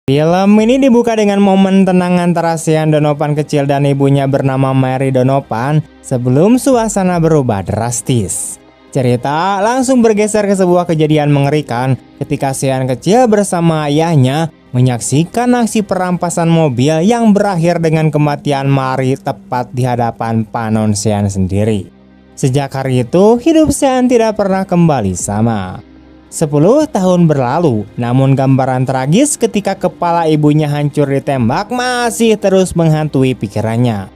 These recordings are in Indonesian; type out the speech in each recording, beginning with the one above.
Film ini dibuka dengan momen tenang antara Sean Donovan kecil dan ibunya bernama Mary Donovan sebelum suasana berubah drastis. Cerita langsung bergeser ke sebuah kejadian mengerikan ketika Sean kecil bersama ayahnya menyaksikan aksi perampasan mobil yang berakhir dengan kematian Mary tepat di hadapan panon Sean sendiri. Sejak hari itu, hidup Sean tidak pernah kembali sama. 10 tahun berlalu, namun gambaran tragis ketika kepala ibunya hancur ditembak masih terus menghantui pikirannya.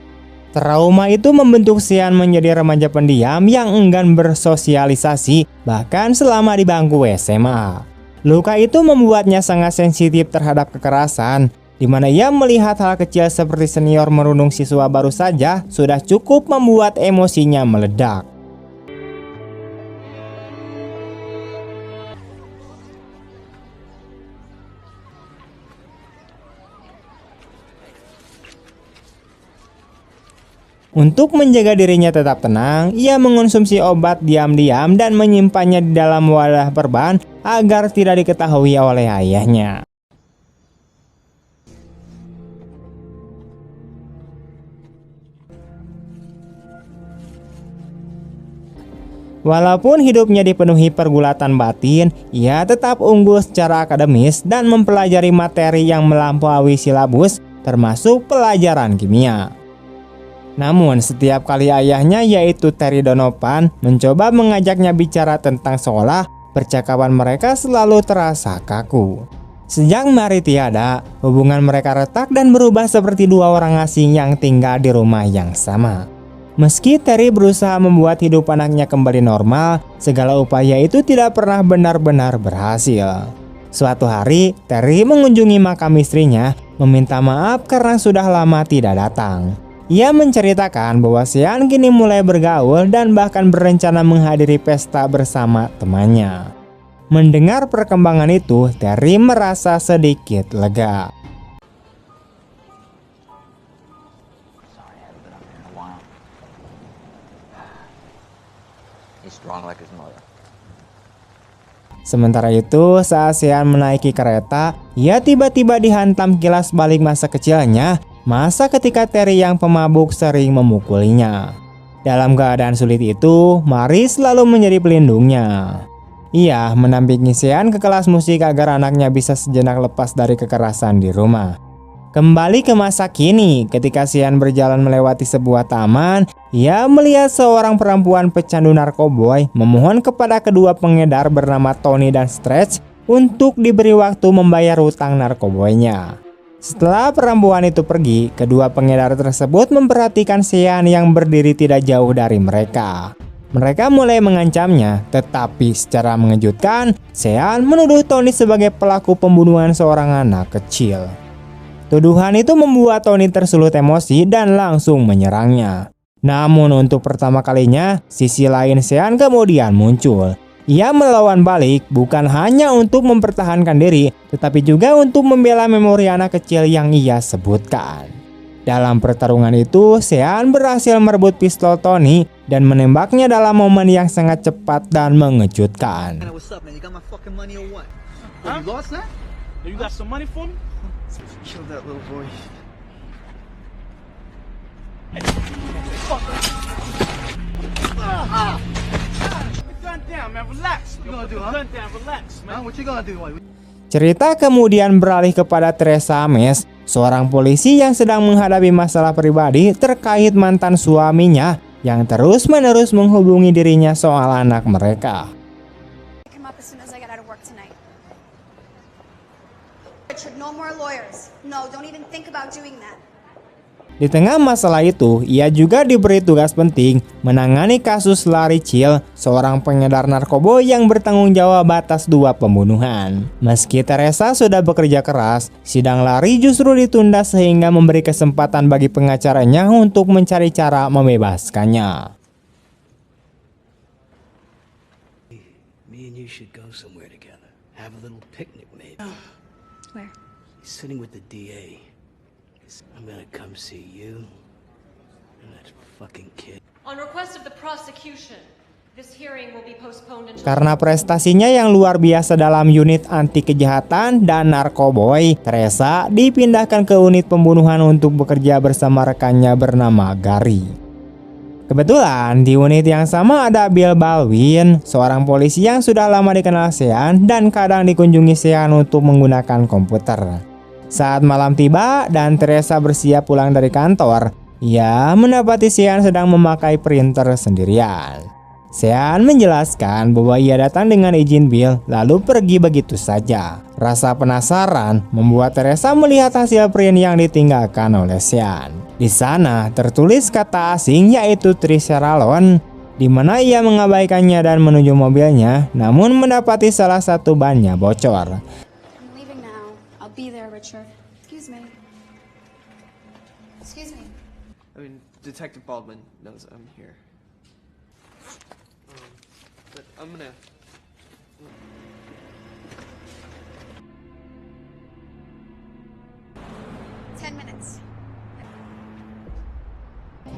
Trauma itu membentuk Sean menjadi remaja pendiam yang enggan bersosialisasi bahkan selama di bangku SMA. Luka itu membuatnya sangat sensitif terhadap kekerasan, di mana ia melihat hal kecil seperti senior merundung siswa baru saja sudah cukup membuat emosinya meledak. Untuk menjaga dirinya tetap tenang, ia mengonsumsi obat diam-diam dan menyimpannya di dalam wadah perban agar tidak diketahui oleh ayahnya. Walaupun hidupnya dipenuhi pergulatan batin, ia tetap unggul secara akademis dan mempelajari materi yang melampaui silabus, termasuk pelajaran kimia. Namun setiap kali ayahnya yaitu Terry Donovan mencoba mengajaknya bicara tentang sekolah, percakapan mereka selalu terasa kaku. Sejak Mary tiada, hubungan mereka retak dan berubah seperti dua orang asing yang tinggal di rumah yang sama. Meski Terry berusaha membuat hidup anaknya kembali normal, segala upaya itu tidak pernah benar-benar berhasil. Suatu hari, Terry mengunjungi makam istrinya, meminta maaf karena sudah lama tidak datang. Ia menceritakan bahwa Sean kini mulai bergaul dan bahkan berencana menghadiri pesta bersama temannya. Mendengar perkembangan itu, Terry merasa sedikit lega. Sementara itu, saat Sean menaiki kereta, ia tiba-tiba dihantam kilas balik masa kecilnya, masa ketika Terry yang pemabuk sering memukulinya. Dalam keadaan sulit itu, Mary selalu menjadi pelindungnya. Ia mendampingi Sean ke kelas musik agar anaknya bisa sejenak lepas dari kekerasan di rumah. Kembali ke masa kini, ketika Sean berjalan melewati sebuah taman, ia melihat seorang perempuan pecandu narkoboy memohon kepada kedua pengedar bernama Tony dan Stretch untuk diberi waktu membayar hutang narkoboynya. Setelah perempuan itu pergi, kedua pengedar tersebut memperhatikan Sean yang berdiri tidak jauh dari mereka. Mereka mulai mengancamnya, tetapi secara mengejutkan, Sean menuduh Tony sebagai pelaku pembunuhan seorang anak kecil. Tuduhan itu membuat Tony tersulut emosi dan langsung menyerangnya. Namun untuk pertama kalinya, sisi lain Sean kemudian muncul. Ia melawan balik bukan hanya untuk mempertahankan diri, tetapi juga untuk membela memori anak kecil yang ia sebutkan. Dalam pertarungan itu, Sean berhasil merebut pistol Tony dan menembaknya dalam momen yang sangat cepat dan mengejutkan. Cerita kemudian beralih kepada Teresa Ames, seorang polisi yang sedang menghadapi masalah pribadi terkait mantan suaminya yang terus-menerus menghubungi dirinya soal anak mereka. Di tengah masalah itu, ia juga diberi tugas penting menangani kasus Larry Chill, seorang pengedar narkoba yang bertanggung jawab atas 2 pembunuhan. Meski Teresa sudah bekerja keras, sidang Larry justru ditunda sehingga memberi kesempatan bagi pengacaranya untuk mencari cara membebaskannya. Me and you should go somewhere together. Have a little picnic maybe. Where? Sitting with the DA. I'm gonna come see you and that fucking kid. On request of the prosecution, Karena prestasinya yang luar biasa dalam unit anti kejahatan dan narkoboy, Teresa dipindahkan ke unit pembunuhan untuk bekerja bersama rekannya bernama Gary. Kebetulan di unit yang sama ada Bill Baldwin, seorang polisi yang sudah lama dikenal Sean dan kadang dikunjungi Sean untuk menggunakan komputer. Saat malam tiba dan Teresa bersiap pulang dari kantor, ia mendapati Sean sedang memakai printer sendirian. Sean menjelaskan bahwa ia datang dengan izin Bill lalu pergi begitu saja. Rasa penasaran membuat Teresa melihat hasil print yang ditinggalkan oleh Sean. Di sana tertulis kata asing yaitu Triceralon, di mana ia mengabaikannya dan menuju mobilnya, namun mendapati salah satu bannya bocor. I'm leaving now. I'll be there, Richard. Excuse me. Excuse me. I mean, Detective Baldwin knows I'm here. But I'm gonna...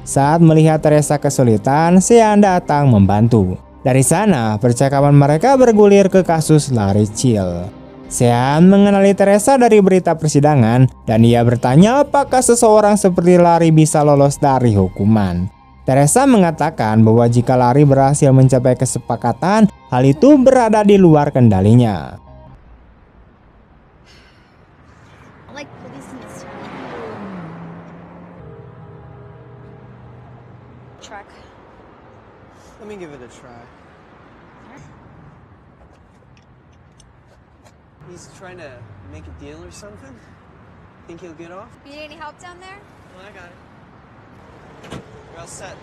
Saat melihat Teresa kesulitan, Sean datang membantu. Dari sana, percakapan mereka bergulir ke kasus Larry Chill. Sean mengenali Teresa dari berita persidangan dan ia bertanya apakah seseorang seperti Larry bisa lolos dari hukuman. Teresa mengatakan bahwa jika Larry berhasil mencapai kesepakatan, hal itu berada di luar kendalinya. Let me give it a try. He's trying to make a deal or something? Think he'll get off? You need any help down there? Well, I got it. We're all set.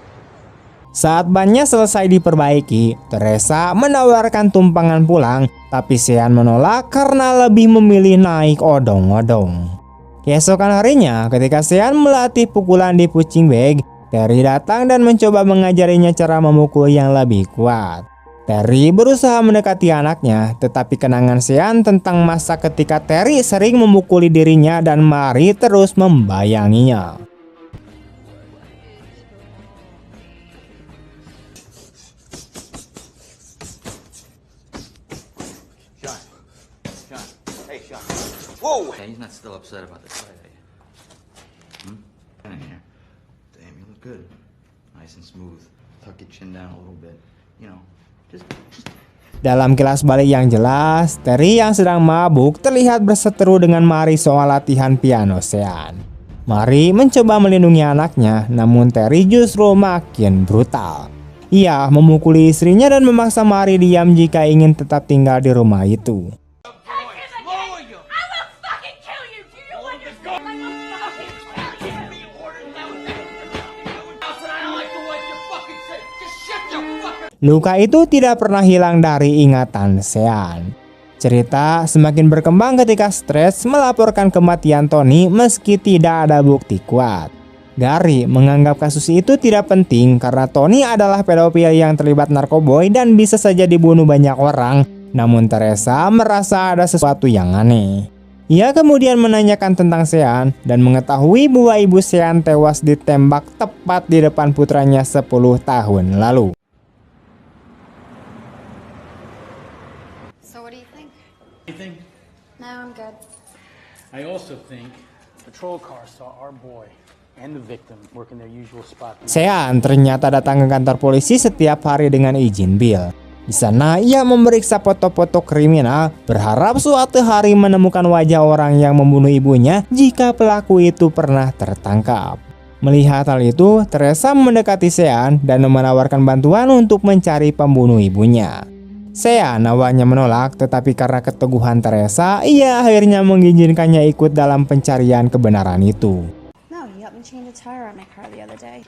Saat bannya selesai diperbaiki, Teresa menawarkan tumpangan pulang, tapi Sean menolak karena lebih memilih naik odong-odong. Keesokan harinya, ketika Sean melatih pukulan di punching bag, Terry datang dan mencoba mengajarinya cara memukul yang lebih kuat. Terry berusaha mendekati anaknya, tetapi kenangan Sean tentang masa ketika Terry sering memukuli dirinya dan Mary terus membayanginya. Sean. Hey, Sean. Whoa! Yeah, he's not still upset about this fight, are you? In here. Damn, you look good. Nice and smooth. Tuck your chin down a little bit. You know, just... Dalam kilas balik yang jelas, Terry yang sedang mabuk terlihat berseteru dengan Mary soal latihan piano Sean. Mary mencoba melindungi anaknya, namun Terry justru makin brutal. Ia memukuli istrinya dan memaksa Mary diam jika ingin tetap tinggal di rumah itu. Luka itu tidak pernah hilang dari ingatan Sean. Cerita semakin berkembang ketika stres melaporkan kematian Tony meski tidak ada bukti kuat. Gary menganggap kasus itu tidak penting karena Tony adalah pedofil yang terlibat narkoboy dan bisa saja dibunuh banyak orang. Namun Teresa merasa ada sesuatu yang aneh. Ia kemudian menanyakan tentang Sean dan mengetahui bahwa ibu Sean tewas ditembak tepat di depan putranya 10 tahun lalu. No, I'm good. I also think patrol car saw our boy and the victim work in their usual spot. Sean ternyata datang ke kantor polisi setiap hari dengan izin Bill. Di sana ia memeriksa foto-foto kriminal, berharap suatu hari menemukan wajah orang yang membunuh ibunya jika pelaku itu pernah tertangkap. Melihat hal itu, Teresa mendekati Sean dan menawarkan bantuan untuk mencari pembunuh ibunya. Sean awalnya menolak, tetapi karena keteguhan Teresa, ia akhirnya mengizinkannya ikut dalam pencarian kebenaran itu. No, you helped me change a tire on my car the other day.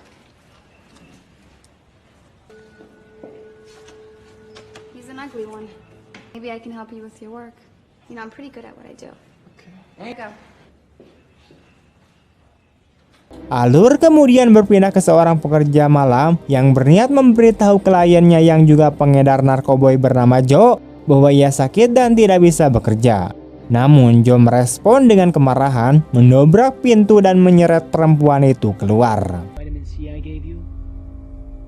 He's an ugly one. Maybe I can help you with your work. You know, I'm pretty good at what I do. Okay. There you go. Alur kemudian berpindah ke seorang pekerja malam yang berniat memberitahu kliennya yang juga pengedar narkoboy bernama Joe bahwa ia sakit dan tidak bisa bekerja. Namun Joe merespon dengan kemarahan, mendobrak pintu dan menyeret perempuan itu keluar. Vitamin C I gave you?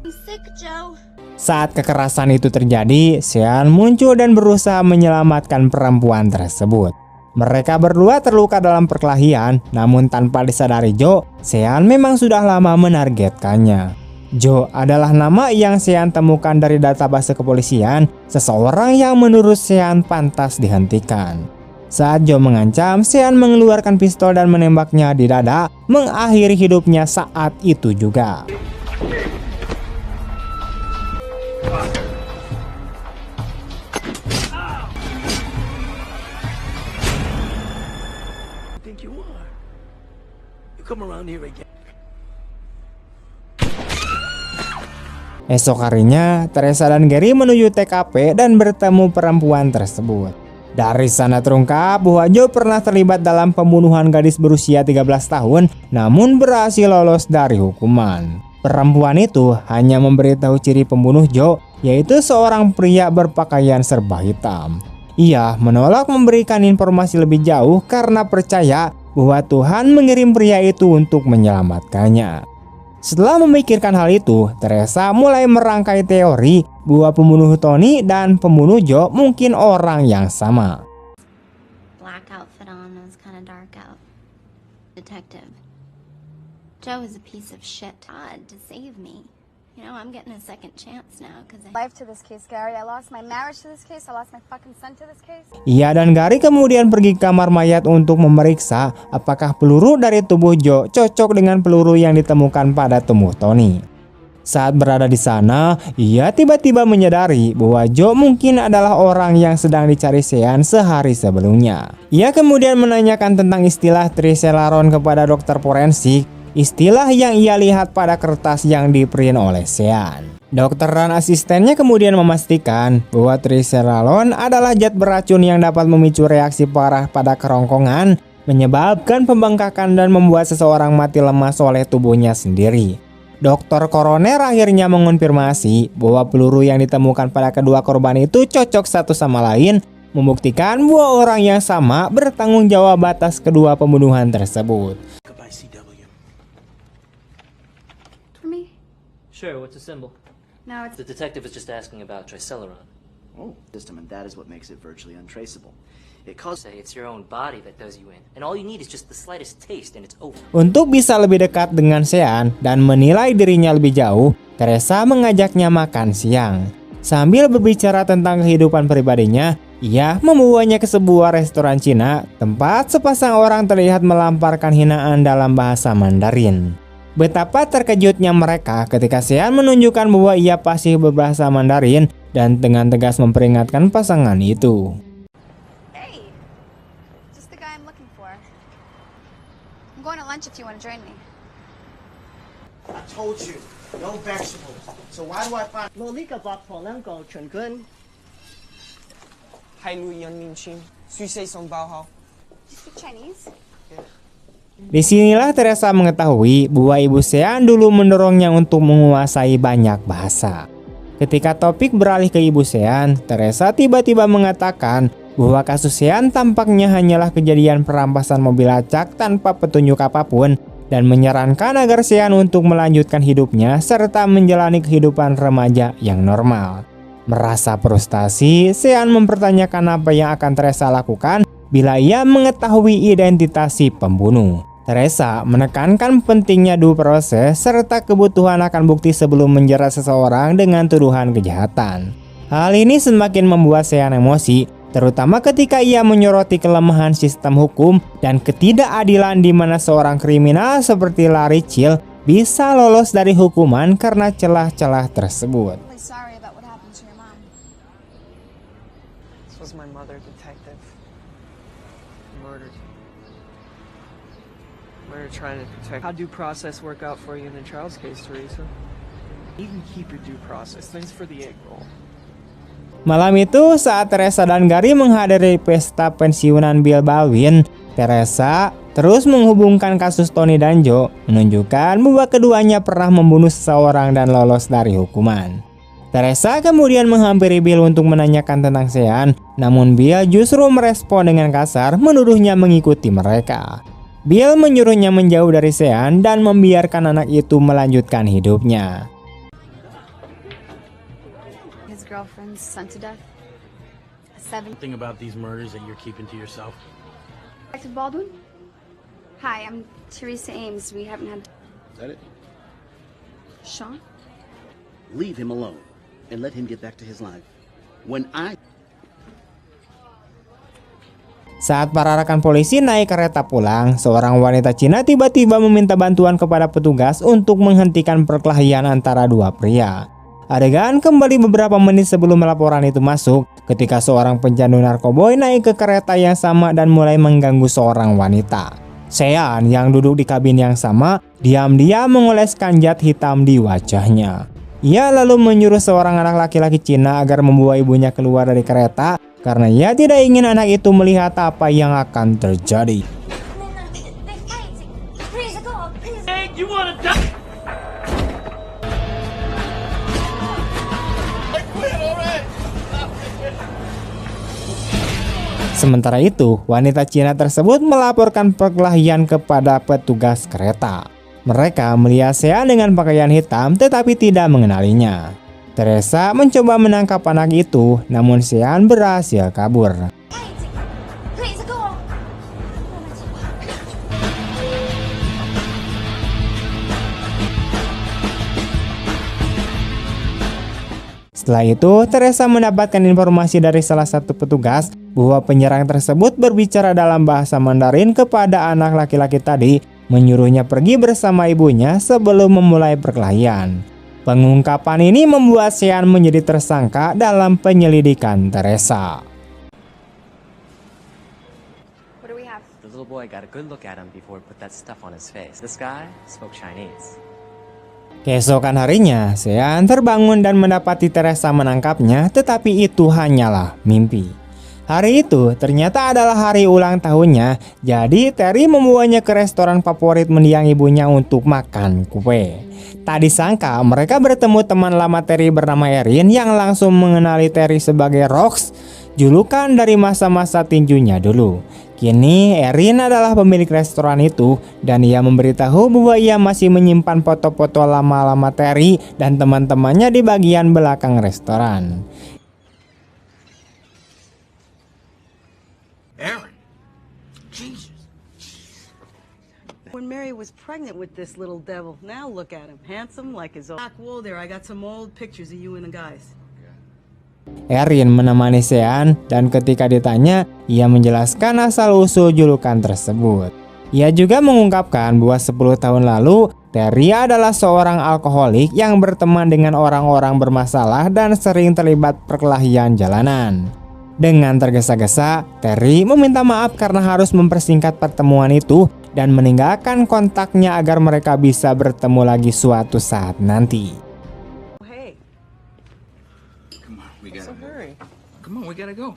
I'm sick, Joe. Saat kekerasan itu terjadi, Sean muncul dan berusaha menyelamatkan perempuan tersebut. Mereka berdua terluka dalam perkelahian, namun tanpa disadari Joe, Sean memang sudah lama menargetkannya. Joe adalah nama yang Sean temukan dari database kepolisian, seseorang yang menurut Sean pantas dihentikan. Saat Joe mengancam, Sean mengeluarkan pistol dan menembaknya di dada, mengakhiri hidupnya saat itu juga. Think you are? You come around here again. Esok harinya, Teresa dan Gary menuju TKP dan bertemu perempuan tersebut. Dari sana terungkap bahwa Joe pernah terlibat dalam pembunuhan gadis berusia 13 tahun, namun berhasil lolos dari hukuman. Perempuan itu hanya memberitahu ciri pembunuh Joe, yaitu seorang pria berpakaian serba hitam. Ia menolak memberikan informasi lebih jauh karena percaya bahwa Tuhan mengirim pria itu untuk menyelamatkannya. Setelah memikirkan hal itu, Teresa mulai merangkai teori bahwa pembunuh Tony dan pembunuh Joe mungkin orang yang sama. Black outfit on, those kind of dark out. Detective. Joe is a piece of shit. God to save me. You know, I'm getting a second chance now because Life to this case, Gary. I lost my marriage to this case. I lost my fucking son to this case. Ia dan Gary kemudian pergi ke kamar mayat untuk memeriksa apakah peluru dari tubuh Joe cocok dengan peluru yang ditemukan pada tubuh Tony. Saat berada di sana, ia tiba-tiba menyadari bahwa Joe mungkin adalah orang yang sedang dicari Sean sehari sebelumnya. Ia kemudian menanyakan tentang istilah Tricelaron kepada dokter forensik, istilah yang ia lihat pada kertas yang diprint oleh Sean. Dokter dan asistennya kemudian memastikan bahwa Tricelaron adalah zat beracun yang dapat memicu reaksi parah pada kerongkongan, menyebabkan pembengkakan dan membuat seseorang mati lemas oleh tubuhnya sendiri. Dokter koroner akhirnya mengonfirmasi bahwa peluru yang ditemukan pada kedua korban itu cocok satu sama lain, membuktikan bahwa orang yang sama bertanggung jawab atas kedua pembunuhan tersebut. Goodbye, CW. For me? Sure, what's the symbol? No, it's The detective is just asking about Triceleron. Oh, system, and that is what makes it virtually untraceable. It causes Say it's your own body that does you in, and all you need is just the slightest taste and it's over. Untuk bisa lebih dekat dengan Sean dan menilai dirinya lebih jauh, Teresa mengajaknya makan siang. Sambil berbicara tentang kehidupan pribadinya, ia membawanya ke sebuah restoran Cina, tempat sepasang orang terlihat melamparkan hinaan dalam bahasa Mandarin. Betapa terkejutnya mereka ketika Sean menunjukkan bahwa ia pasti berbahasa Mandarin dan dengan tegas memperingatkan pasangan itu. hey, just the guy I'm looking for. I'm going to lunch if you want to join me. I told you, no vegetables. So why do I find 我呢個八婆能夠全根喺女人面前說四聲爆口。 Do you speak Chinese? Disinilah Teresa mengetahui bahwa ibu Sean dulu mendorongnya untuk menguasai banyak bahasa. Ketika topik beralih ke ibu Sean, Teresa tiba-tiba mengatakan bahwa kasus Sean tampaknya hanyalah kejadian perampasan mobil acak tanpa petunjuk apapun dan menyarankan agar Sean untuk melanjutkan hidupnya serta menjalani kehidupan remaja yang normal. Merasa frustasi, Sean mempertanyakan apa yang akan Teresa lakukan bila ia mengetahui identitas si pembunuh. Teresa menekankan pentingnya due process serta kebutuhan akan bukti sebelum menjerat seseorang dengan tuduhan kejahatan. Hal ini semakin membuat Sean emosi, terutama ketika ia menyoroti kelemahan sistem hukum dan ketidakadilan di mana seorang kriminal seperti Larry Chill bisa lolos dari hukuman karena celah-celah tersebut. I'm really sorry about what happened to your mom. This was my mother, detective. Murdered. We're trying to protect. How due process work out for you in the Charles case, Teresa? You can keep your due process. Thanks for the egg roll. Malam itu saat Teresa dan Gary menghadiri pesta pensiunan Bill Baldwin, Teresa terus menghubungkan kasus Tony dan Joe, menunjukkan bahwa keduanya pernah membunuh seseorang dan lolos dari hukuman. Teresa kemudian menghampiri Bill untuk menanyakan tentang Sean, namun Bill justru merespon dengan kasar, menuduhnya mengikuti mereka. Bill menyuruhnya menjauh dari Sean dan membiarkan anak itu melanjutkan hidupnya. son's son to death. A 7. Think about these murders that you're keeping to yourself. Detective Baldwin? Hi, I'm Teresa Ames. We haven't had... Is that it? Sean? Leave him alone and let him get back to his life. When I... Saat para rekan polisi naik kereta pulang, seorang wanita Cina tiba-tiba meminta bantuan kepada petugas untuk menghentikan perkelahian antara dua pria. Adegan kembali beberapa menit sebelum laporan itu masuk, ketika seorang pecandu narkoboy naik ke kereta yang sama dan mulai mengganggu seorang wanita. Sean yang duduk di kabin yang sama, diam-diam mengoleskan zat hitam di wajahnya. Ia lalu menyuruh seorang anak laki-laki Cina agar membawa ibunya keluar dari kereta, karena ia tidak ingin anak itu melihat apa yang akan terjadi. Sementara itu, wanita Cina tersebut melaporkan perkelahian kepada petugas kereta. Mereka melihat Sean dengan pakaian hitam tetapi tidak mengenalinya. Teresa mencoba menangkap anak itu, namun Sean berhasil kabur. Setelah itu, Teresa mendapatkan informasi dari salah satu petugas bahwa penyerang tersebut berbicara dalam bahasa Mandarin kepada anak laki-laki tadi, menyuruhnya pergi bersama ibunya sebelum memulai perkelahian. Pengungkapan ini membuat Sean menjadi tersangka dalam penyelidikan Teresa. What do we have? The little boy got a good look at him before he put that stuff on his face. This guy spoke Chinese. Keesokan harinya, Sean terbangun dan mendapati Teresa menangkapnya, tetapi itu hanyalah mimpi. Hari itu ternyata adalah hari ulang tahunnya, jadi Terry membawanya ke restoran favorit mendiang ibunya untuk makan kue. Tak disangka mereka bertemu teman lama Terry bernama Erin yang langsung mengenali Terry sebagai Rox, julukan dari masa-masa tinjunya dulu. Kini Erin adalah pemilik restoran itu dan ia memberitahu bahwa ia masih menyimpan foto-foto lama-lama Terry dan teman-temannya di bagian belakang restoran. Aaron! Jesus! When Mary was pregnant with this little devil, now look at him, handsome like his old back wall there. I got some old pictures of you and the guys. Erin menemani Sean dan ketika ditanya, ia menjelaskan asal-usul julukan tersebut. Ia juga mengungkapkan bahwa 10 tahun lalu, Terry adalah seorang alkoholik yang berteman dengan orang-orang bermasalah dan sering terlibat perkelahian jalanan. Dengan tergesa-gesa, Terry meminta maaf karena harus mempersingkat pertemuan itu dan meninggalkan kontaknya agar mereka bisa bertemu lagi suatu saat nanti. Come on, we gotta go.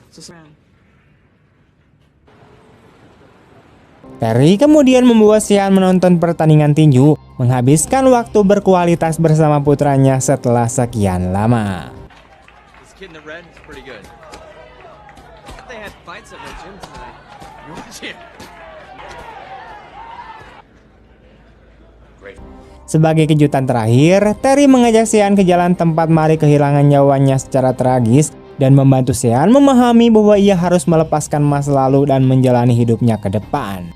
Terry kemudian membawa Sean menonton pertandingan tinju, menghabiskan waktu berkualitas bersama putranya setelah sekian lama. This kid in the red is pretty good. They had fights at my gym tonight. You watch it. Great. Sebagai kejutan terakhir, Terry mengajak Sean ke jalan tempat Mary kehilangan nyawanya secara tragis dan membantu Sean memahami bahwa ia harus melepaskan masa lalu dan menjalani hidupnya ke depan.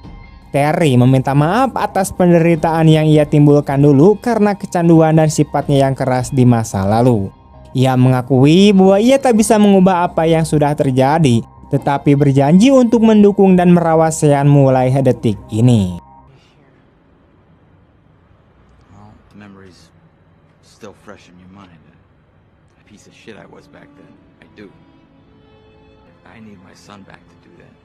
Terry meminta maaf atas penderitaan yang ia timbulkan dulu karena kecanduan dan sifatnya yang keras di masa lalu. Ia mengakui bahwa ia tak bisa mengubah apa yang sudah terjadi, tetapi berjanji untuk mendukung dan merawat Sean mulai detik ini. Well, the memory's still fresh in your mind. A piece of shit I was back then. I do. I need my son back to do that.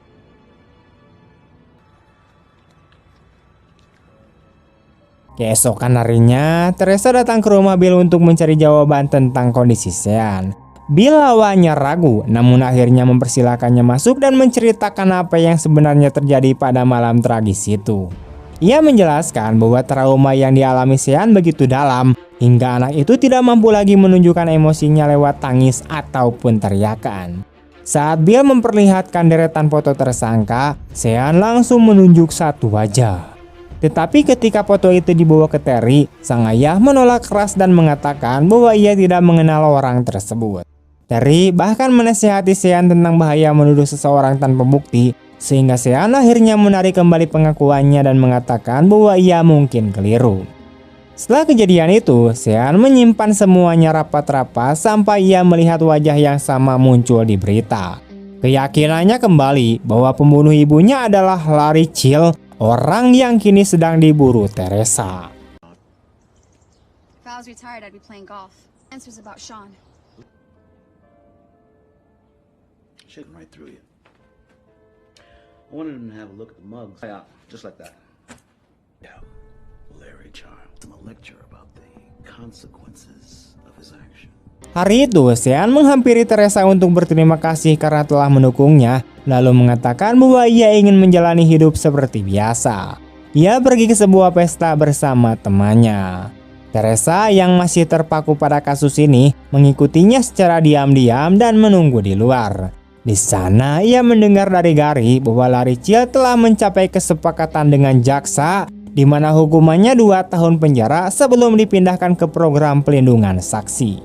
Keesokan harinya, Teresa datang ke rumah Bill untuk mencari jawaban tentang kondisi Sean. Bill awalnya ragu, namun akhirnya mempersilakannya masuk dan menceritakan apa yang sebenarnya terjadi pada malam tragis itu. Ia menjelaskan bahwa trauma yang dialami Sean begitu dalam, hingga anak itu tidak mampu lagi menunjukkan emosinya lewat tangis ataupun teriakan. Saat Bill memperlihatkan deretan foto tersangka, Sean langsung menunjuk satu wajah. Tetapi ketika foto itu dibawa ke Terry, sang ayah menolak keras dan mengatakan bahwa ia tidak mengenal orang tersebut. Terry bahkan menasihati Sean tentang bahaya menuduh seseorang tanpa bukti, sehingga Sean akhirnya menarik kembali pengakuannya dan mengatakan bahwa ia mungkin keliru. Setelah kejadian itu, Sean menyimpan semuanya rapat-rapat sampai ia melihat wajah yang sama muncul di berita. Keyakinannya kembali bahwa pembunuh ibunya adalah Larry Chill, orang yang kini sedang diburu Teresa. If I was retired, I'd be playing golf. Answers about Sean. Shaking right through you. I wanted him to have a look at the mugs. Yeah, just like that. Yeah, Larry Charles. A lecture about the consequences of his action. Hari itu, Sean menghampiri Teresa untuk berterima kasih karena telah mendukungnya, lalu mengatakan bahwa ia ingin menjalani hidup seperti biasa. Ia pergi ke sebuah pesta bersama temannya. Teresa yang masih terpaku pada kasus ini mengikutinya secara diam-diam dan menunggu di luar. Di sana ia mendengar dari Gary bahwa Larry Chill telah mencapai kesepakatan dengan jaksa di mana hukumannya 2 tahun penjara sebelum dipindahkan ke program pelindungan saksi.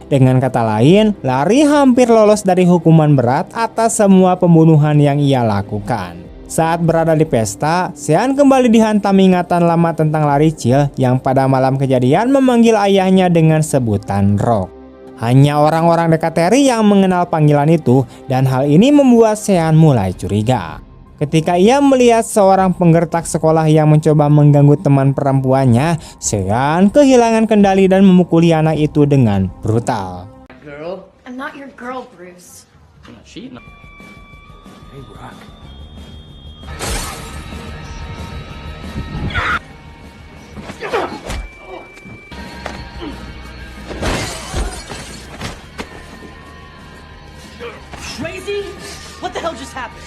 Dengan kata lain, Larry hampir lolos dari hukuman berat atas semua pembunuhan yang ia lakukan. Saat berada di pesta, Sean kembali dihantam ingatan lama tentang Larry Chill yang pada malam kejadian memanggil ayahnya dengan sebutan Rock. Hanya orang-orang dekat Terry yang mengenal panggilan itu, dan hal ini membuat Sean mulai curiga. Ketika ia melihat seorang penggertak sekolah yang mencoba mengganggu teman perempuannya, Sean kehilangan kendali dan memukuli anak itu dengan brutal. Girl? I'm not your girl, Bruce. I'm not cheating. Hey, Rock. Crazy? What the hell just happened?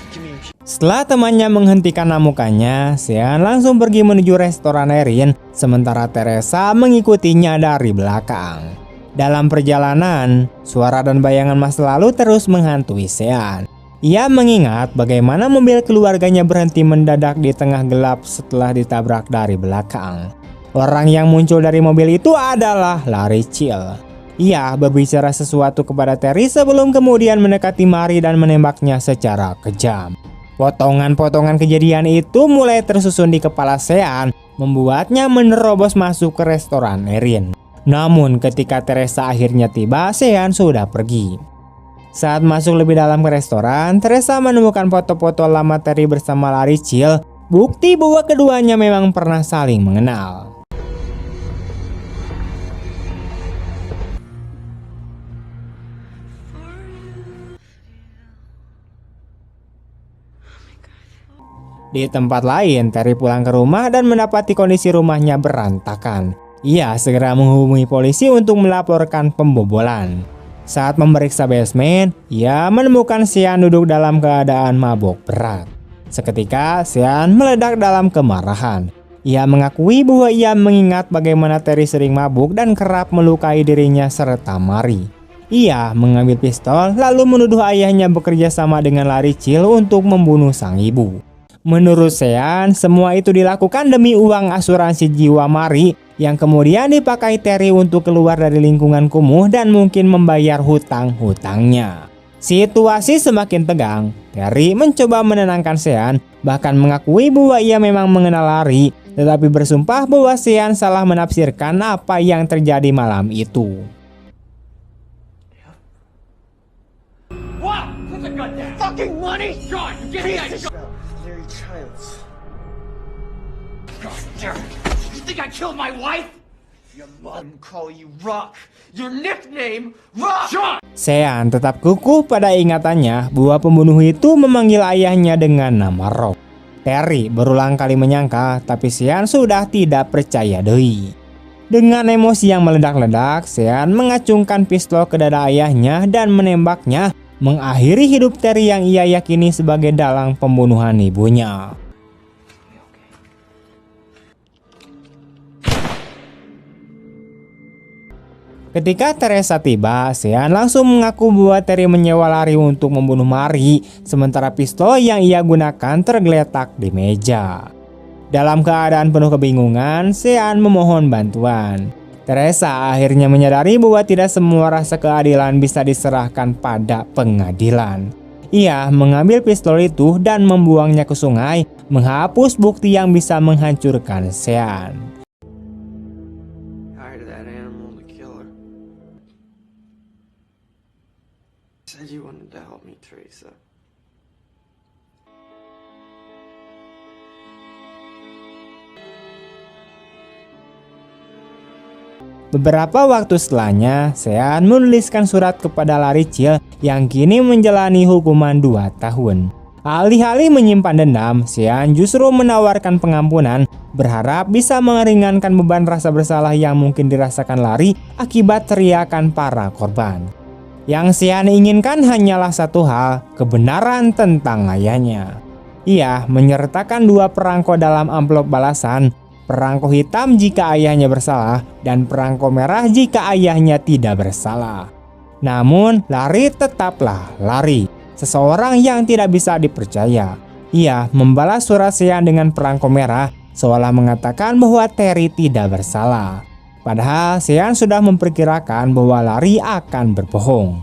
Setelah temannya menghentikan amukannya, Sean langsung pergi menuju restoran Erin, sementara Teresa mengikutinya dari belakang. Dalam perjalanan, suara dan bayangan masa lalu terus menghantui Sean. Ia mengingat bagaimana mobil keluarganya berhenti mendadak di tengah gelap setelah ditabrak dari belakang. Orang yang muncul dari mobil itu adalah Larry Chill. Ia berbicara sesuatu kepada Terry sebelum kemudian mendekati Mary dan menembaknya secara kejam. Potongan-potongan kejadian itu mulai tersusun di kepala Sean, membuatnya menerobos masuk ke restoran Erin. Namun ketika Teresa akhirnya tiba, Sean sudah pergi. Saat masuk lebih dalam ke restoran, Teresa menemukan foto-foto lama Terry bersama Larry Chill, bukti bahwa keduanya memang pernah saling mengenal. Di tempat lain, Terry pulang ke rumah dan mendapati kondisi rumahnya berantakan. Ia segera menghubungi polisi untuk melaporkan pembobolan. Saat memeriksa basement, ia menemukan Sean duduk dalam keadaan mabuk berat. Seketika, Sean meledak dalam kemarahan. Ia mengakui bahwa ia mengingat bagaimana Terry sering mabuk dan kerap melukai dirinya serta Mary. Ia mengambil pistol lalu menuduh ayahnya bekerja sama dengan Larry Chill untuk membunuh sang ibu. Menurut Sean, semua itu dilakukan demi uang asuransi jiwa Mary yang kemudian dipakai Terry untuk keluar dari lingkungan kumuh dan mungkin membayar hutang-hutangnya. Situasi semakin tegang. Terry mencoba menenangkan Sean, bahkan mengakui bahwa ia memang mengenal Larry, tetapi bersumpah bahwa Sean salah menafsirkan apa yang terjadi malam itu. What? Put the gun down. Fucking money? John, get that gun. Larry Childs. God damn it. You think I killed my wife? Your mom call you Rock. Your nickname, Rock. John. Sean tetap kukuh pada ingatannya bahwa pembunuh itu memanggil ayahnya dengan nama Rock. Terry berulang kali menyangka, tapi Sean sudah tidak percaya deui. Dengan emosi yang meledak-ledak, Sean mengacungkan pistol ke dada ayahnya dan menembaknya, mengakhiri hidup Terry yang ia yakini sebagai dalang pembunuhan ibunya. Ketika Teresa tiba, Sean langsung mengaku bahwa Terry menyewa Larry untuk membunuh Mary, sementara pistol yang ia gunakan tergeletak di meja. Dalam keadaan penuh kebingungan, Sean memohon bantuan. Teresa akhirnya menyadari bahwa tidak semua rasa keadilan bisa diserahkan pada pengadilan. Ia mengambil pistol itu dan membuangnya ke sungai, menghapus bukti yang bisa menghancurkan Sean. Hired that animal to kill her. Said you wanted to help me, Teresa. Beberapa waktu setelahnya, Sean menuliskan surat kepada Rachel yang kini menjalani hukuman 2 tahun. Alih-alih menyimpan dendam, Sean justru menawarkan pengampunan, berharap bisa meringankan beban rasa bersalah yang mungkin dirasakan Larry akibat teriakan para korban. Yang Sean inginkan hanyalah satu hal, kebenaran tentang ayahnya. Ia menyertakan 2 perangko dalam amplop balasan, perangko hitam jika ayahnya bersalah dan perangko merah jika ayahnya tidak bersalah. Namun Larry tetaplah Larry, seseorang yang tidak bisa dipercaya. Ia membalas surat Sean dengan perangko merah, seolah mengatakan bahwa Terry tidak bersalah. Padahal Sean sudah memperkirakan bahwa Larry akan berbohong.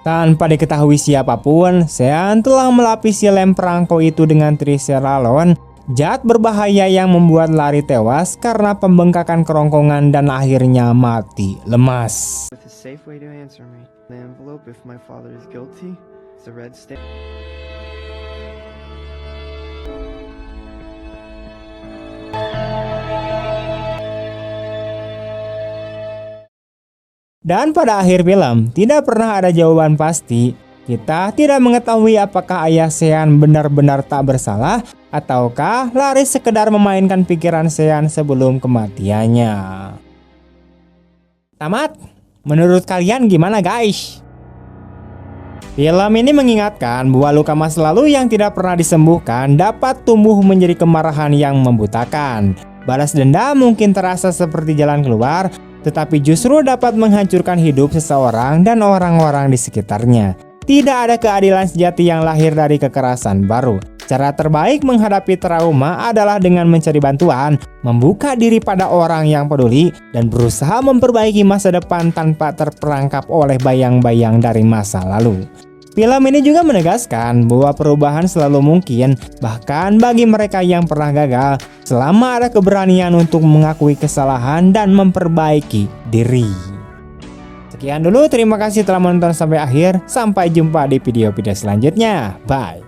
Tanpa diketahui siapapun, Sean telah melapisi lem perangko itu dengan triceralon, zat berbahaya yang membuat Larry tewas karena pembengkakan kerongkongan dan akhirnya mati lemas. With a safe way to answer me. The envelope, if my father is guilty, is a red stamp. Dan pada akhir film, tidak pernah ada jawaban pasti. Kita tidak mengetahui apakah ayah Sean benar-benar tak bersalah ataukah Larry sekedar memainkan pikiran Sean sebelum kematiannya. Tamat. Menurut kalian gimana guys? Film ini mengingatkan bahwa luka masa lalu yang tidak pernah disembuhkan dapat tumbuh menjadi kemarahan yang membutakan. Balas dendam mungkin terasa seperti jalan keluar, tetapi justru dapat menghancurkan hidup seseorang dan orang-orang di sekitarnya. Tidak ada keadilan sejati yang lahir dari kekerasan baru. Cara terbaik menghadapi trauma adalah dengan mencari bantuan, membuka diri pada orang yang peduli, dan berusaha memperbaiki masa depan tanpa terperangkap oleh bayang-bayang dari masa lalu. Film ini juga menegaskan bahwa perubahan selalu mungkin, bahkan bagi mereka yang pernah gagal, selama ada keberanian untuk mengakui kesalahan dan memperbaiki diri. Sekian dulu, terima kasih telah menonton sampai akhir. Sampai jumpa di video-video selanjutnya. Bye.